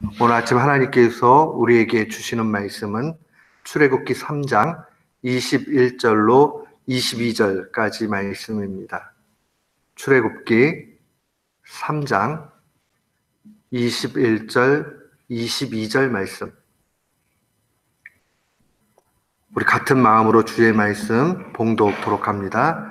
오늘 아침 하나님께서 우리에게 주시는 말씀은 출애굽기 3장 21절로 22절까지 말씀입니다. 출애굽기 3장 21절, 22절 말씀. 우리 같은 마음으로 주의 말씀 봉독토록 합니다.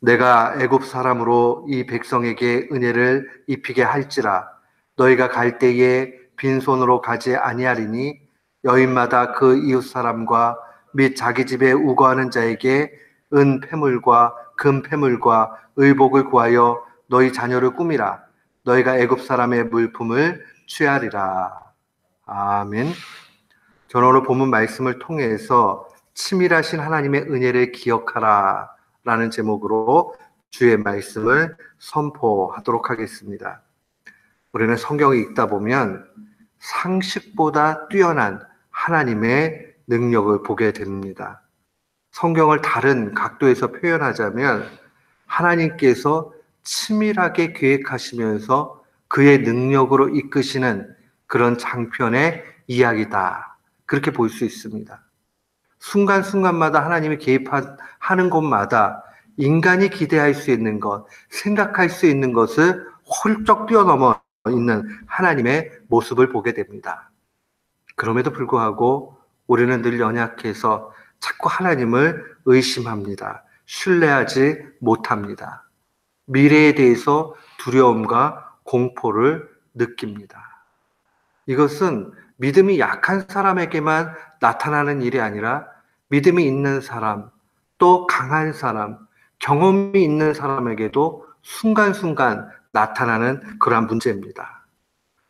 내가 애굽 사람으로 이 백성에게 은혜를 입히게 할지라 너희가 갈 때에 빈손으로 가지 아니하리니 여인마다 그 이웃 사람과 및 자기 집에 우거하는 자에게 은 패물과 금 패물과 의복을 구하여 너희 자녀를 꾸미라. 너희가 애굽 사람의 물품을 취하리라. 아멘. 저는 오늘 본문 말씀을 통해서 치밀하신 하나님의 은혜를 기억하라 라는 제목으로 주의 말씀을 선포하도록 하겠습니다. 우리는 성경을 읽다 보면 상식보다 뛰어난 하나님의 능력을 보게 됩니다. 성경을 다른 각도에서 표현하자면 하나님께서 치밀하게 계획하시면서 그의 능력으로 이끄시는 그런 장편의 이야기다. 그렇게 볼 수 있습니다. 순간순간마다 하나님이 개입하는 곳마다 인간이 기대할 수 있는 것, 생각할 수 있는 것을 훌쩍 뛰어넘어 있는 하나님의 모습을 보게 됩니다. 그럼에도 불구하고 우리는 늘 연약해서 자꾸 하나님을 의심합니다. 신뢰하지 못합니다. 미래에 대해서 두려움과 공포를 느낍니다. 이것은 믿음이 약한 사람에게만 나타나는 일이 아니라 믿음이 있는 사람, 또 강한 사람, 경험이 있는 사람에게도 순간순간 나타나는 그러한 문제입니다.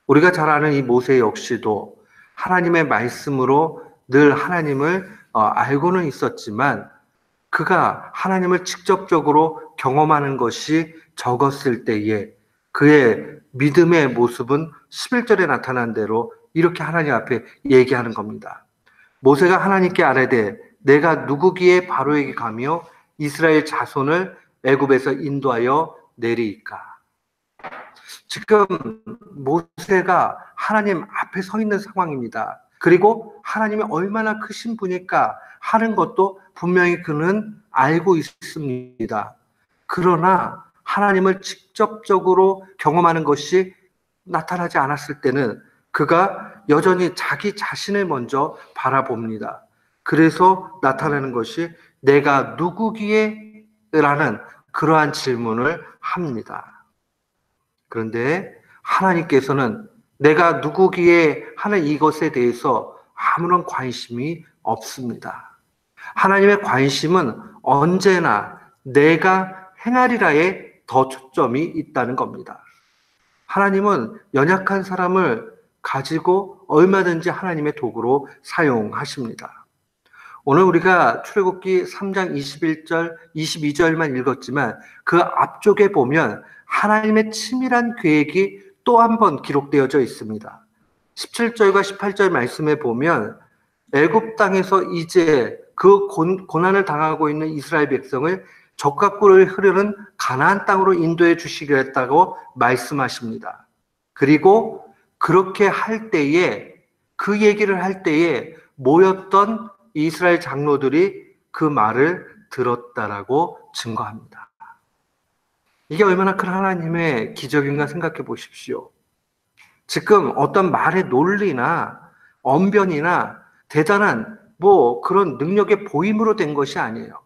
우리가 잘 아는 이 모세 역시도 하나님의 말씀으로 늘 하나님을 알고는 있었지만 그가 하나님을 직접적으로 경험하는 것이 적었을 때에 그의 믿음의 모습은 11절에 나타난 대로 이렇게 하나님 앞에 얘기하는 겁니다. 모세가 하나님께 아뢰되 내가 누구기에 바로에게 가며 이스라엘 자손을 애굽에서 인도하여 내리이까. 지금 모세가 하나님 앞에 서 있는 상황입니다. 그리고 하나님이 얼마나 크신 분일까 하는 것도 분명히 그는 알고 있습니다. 그러나 하나님을 직접적으로 경험하는 것이 나타나지 않았을 때는 그가 여전히 자기 자신을 먼저 바라봅니다. 그래서 나타나는 것이 내가 누구기에? 라는 그러한 질문을 합니다. 그런데 하나님께서는 내가 누구기에 하는 이것에 대해서 아무런 관심이 없습니다. 하나님의 관심은 언제나 내가 행하리라에 더 초점이 있다는 겁니다. 하나님은 연약한 사람을 가지고 얼마든지 하나님의 도구로 사용하십니다. 오늘 우리가 출애굽기 3장 21절, 22절만 읽었지만 그 앞쪽에 보면 하나님의 치밀한 계획이 또 한 번 기록되어져 있습니다. 17절과 18절 말씀에 보면 애굽 땅에서 이제 그 고난을 당하고 있는 이스라엘 백성을 적과 꿀을 흐르는 가나안 땅으로 인도해 주시겠다고 말씀하십니다. 그리고 그렇게 할 때에 그 얘기를 할 때에 모였던 이스라엘 장로들이 그 말을 들었다라고 증거합니다. 이게 얼마나 큰 하나님의 기적인가 생각해 보십시오. 지금 어떤 말의 논리나 언변이나 대단한 그런 능력의 보임으로 된 것이 아니에요.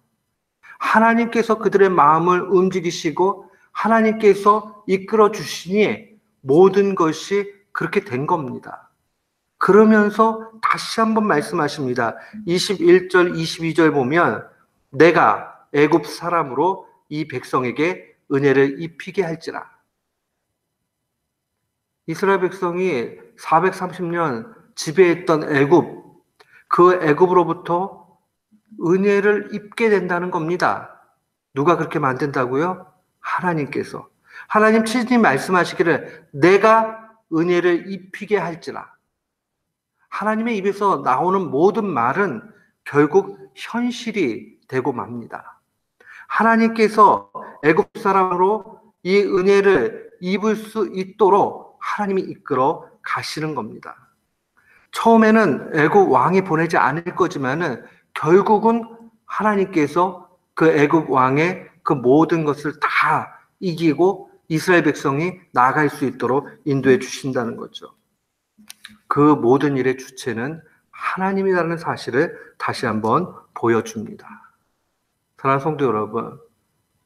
하나님께서 그들의 마음을 움직이시고 하나님께서 이끌어 주시니 모든 것이 그렇게 된 겁니다. 그러면서 다시 한번 말씀하십니다. 21절, 22절 보면 내가 애굽 사람으로 이 백성에게 은혜를 입히게 할지라. 이스라엘 백성이 430년 지배했던 애굽, 그 애굽으로부터 은혜를 입게 된다는 겁니다. 누가 그렇게 만든다고요? 하나님께서. 하나님 친히 말씀하시기를 내가 은혜를 입히게 할지라. 하나님의 입에서 나오는 모든 말은 결국 현실이 되고 맙니다. 하나님께서 애굽 사람으로 이 은혜를 입을 수 있도록 하나님이 이끌어 가시는 겁니다. 처음에는 애굽 왕이 보내지 않을 거지만은 결국은 하나님께서 그 애굽 왕의 그 모든 것을 다 이기고 이스라엘 백성이 나아갈 수 있도록 인도해 주신다는 거죠. 그 모든 일의 주체는 하나님이라는 사실을 다시 한번 보여줍니다. 사랑하는 성도 여러분,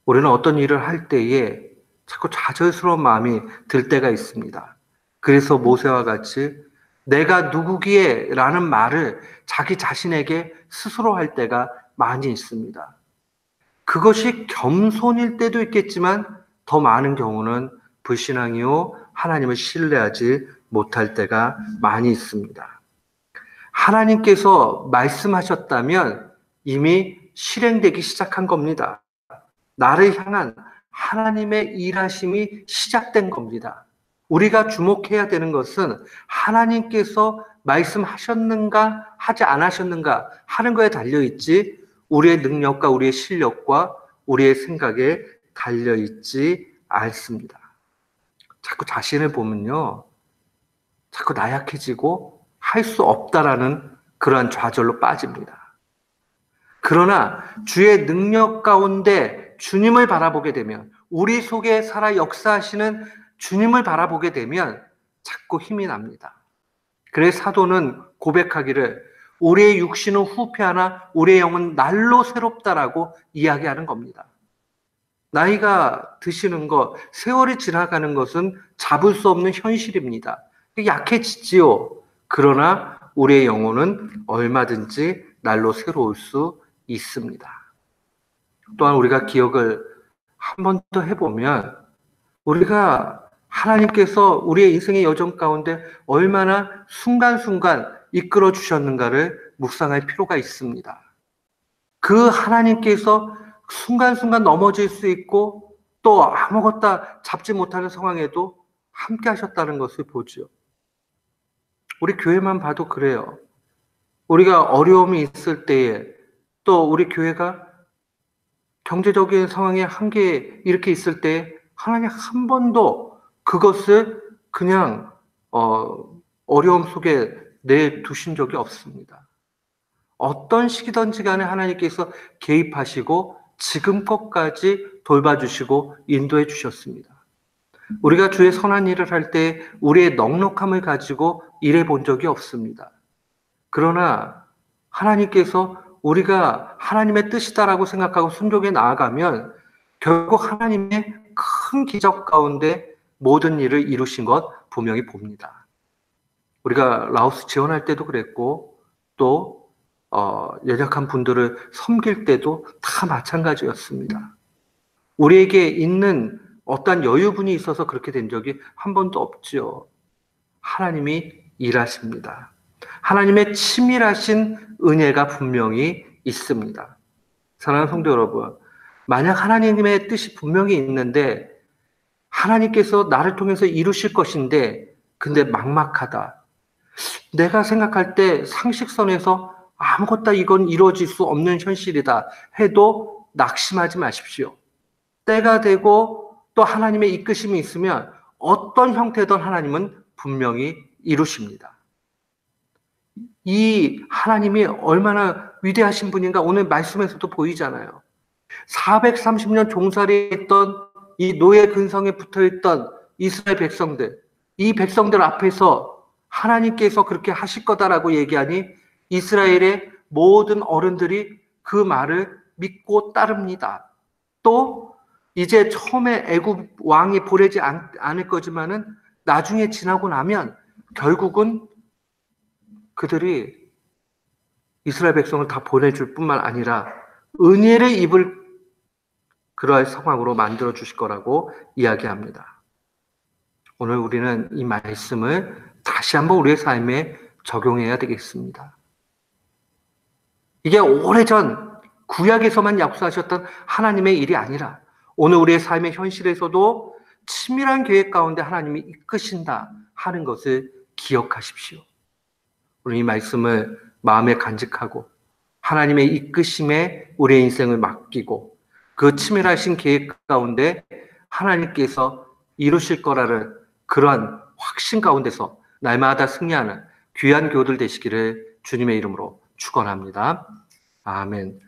우리는 어떤 일을 할 때에 자꾸 좌절스러운 마음이 들 때가 있습니다. 그래서 모세와 같이 내가 누구기에 라는 말을 자기 자신에게 스스로 할 때가 많이 있습니다. 그것이 겸손일 때도 있겠지만 더 많은 경우는 불신앙이요 하나님을 신뢰하지 못할 때가 많이 있습니다. 하나님께서 말씀하셨다면 이미 실행되기 시작한 겁니다. 나를 향한 하나님의 일하심이 시작된 겁니다. 우리가 주목해야 되는 것은 하나님께서 말씀하셨는가 하지 않으셨는가 하는 거에 달려있지 우리의 능력과 우리의 실력과 우리의 생각에 달려있지 않습니다. 자꾸 자신을 보면요, 자꾸 나약해지고 할 수 없다라는 그러한 좌절로 빠집니다. 그러나 주의 능력 가운데 주님을 바라보게 되면, 우리 속에 살아 역사하시는 주님을 바라보게 되면 자꾸 힘이 납니다. 그래서 사도는 고백하기를 우리의 육신은 후패하나 우리의 영은 날로 새롭다라고 이야기하는 겁니다. 나이가 드시는 것, 세월이 지나가는 것은 잡을 수 없는 현실입니다. 약해지지요. 그러나 우리의 영혼은 얼마든지 날로 새로울 수 있습니다. 또한 우리가 기억을 한 번 더 해보면 우리가 하나님께서 우리의 인생의 여정 가운데 얼마나 순간순간 이끌어 주셨는가를 묵상할 필요가 있습니다. 그 하나님께서 순간순간 넘어질 수 있고 또 아무것도 잡지 못하는 상황에도 함께 하셨다는 것을 보죠. 우리 교회만 봐도 그래요. 우리가 어려움이 있을 때에 또 우리 교회가 경제적인 상황에 한계 이렇게 있을 때 하나님 한 번도 그것을 그냥 어려움 속에 내두신 적이 없습니다. 어떤 시기든지 간에 하나님께서 개입하시고 지금껏까지 돌봐주시고 인도해 주셨습니다. 우리가 주의 선한 일을 할 때 우리의 넉넉함을 가지고 일해 본 적이 없습니다. 그러나 하나님께서 우리가 하나님의 뜻이다라고 생각하고 순종해 나아가면 결국 하나님의 큰 기적 가운데 모든 일을 이루신 것 분명히 봅니다. 우리가 라오스 지원할 때도 그랬고 또 연약한 분들을 섬길 때도 다 마찬가지였습니다. 우리에게 있는 어떠한 여유분이 있어서 그렇게 된 적이 한 번도 없죠. 하나님이 일하십니다. 하나님의 치밀하신 은혜가 분명히 있습니다. 사랑하는 성도 여러분, 만약 하나님의 뜻이 분명히 있는데 하나님께서 나를 통해서 이루실 것인데 근데 막막하다. 내가 생각할 때 상식선에서 아무것도 이건 이루어질 수 없는 현실이다 해도 낙심하지 마십시오. 때가 되고 또 하나님의 이끄심이 있으면 어떤 형태든 하나님은 분명히 이루십니다. 이 하나님이 얼마나 위대하신 분인가 오늘 말씀에서도 보이잖아요. 430년 종살이 했던 이 노예 근성에 붙어있던 이스라엘 백성들, 이 백성들 앞에서 하나님께서 그렇게 하실 거다라고 얘기하니 이스라엘의 모든 어른들이 그 말을 믿고 따릅니다. 또 이제 처음에 애굽 왕이 보내지 않을 거지만은 나중에 지나고 나면 결국은 그들이 이스라엘 백성을 다 보내줄 뿐만 아니라 은혜를 입을 그러한 상황으로 만들어 주실 거라고 이야기합니다. 오늘 우리는 이 말씀을 다시 한번 우리의 삶에 적용해야 되겠습니다. 이게 오래전 구약에서만 약속하셨던 하나님의 일이 아니라 오늘 우리의 삶의 현실에서도 치밀한 계획 가운데 하나님이 이끄신다 하는 것을 기억하십시오. 우리 이 말씀을 마음에 간직하고 하나님의 이끄심에 우리의 인생을 맡기고 그 치밀하신 계획 가운데 하나님께서 이루실 거라는 그러한 확신 가운데서 날마다 승리하는 귀한 교들 되시기를 주님의 이름으로 축원합니다. 아멘.